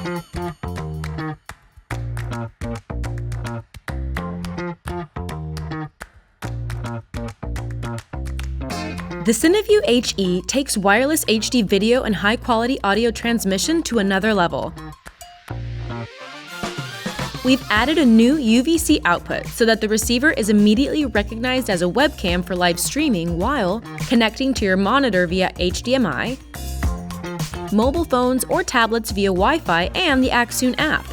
The CineView HE takes wireless HD video and high-quality audio transmission to another level. We've added a new UVC output so that the receiver is immediately recognized as a webcam for live streaming while connecting to your monitor via HDMI, mobile phones or tablets via Wi-Fi, and the Accsoon app,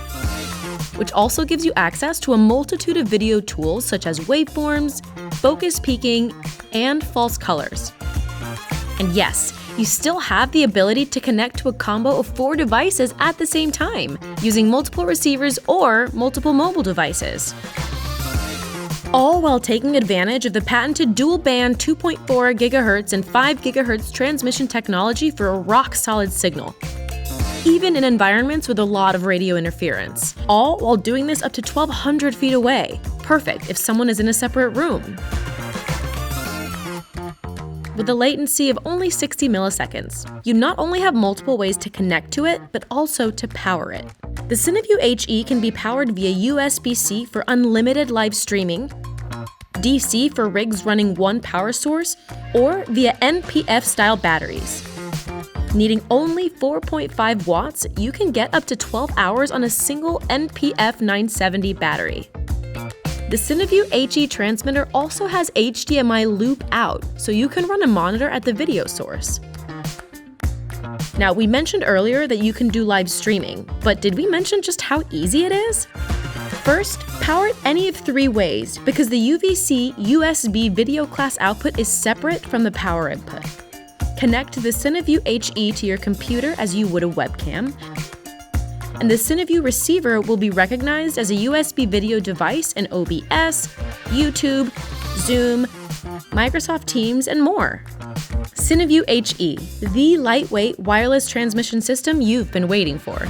which also gives you access to a multitude of video tools such as waveforms, focus peaking, and false colors. And yes, you still have the ability to connect to a combo of 4 devices at the same time, using multiple receivers or multiple mobile devices. All while taking advantage of the patented dual band 2.4 GHz and 5 GHz transmission technology for a rock-solid signal, even in environments with a lot of radio interference. All while doing this up to 1,200 feet away. Perfect if someone is in a separate room. With a latency of only 60 milliseconds, you not only have multiple ways to connect to it, but also to power it. The CineView HE can be powered via USB-C for unlimited live streaming, DC for rigs running one power source, or via NPF-style batteries. Needing only 4.5 watts, you can get up to 12 hours on a single NPF 970 battery. The CineView HE transmitter also has HDMI loop out, so you can run a monitor at the video source. Now, we mentioned earlier that you can do live streaming, but did we mention just how easy it is? First, power it any of 3 ways because the UVC USB video class output is separate from the power input. Connect the CineView HE to your computer as you would a webcam, and the CineView receiver will be recognized as a USB video device in OBS, YouTube, Zoom, Microsoft Teams, and more. CineView HE, the lightweight wireless transmission system you've been waiting for.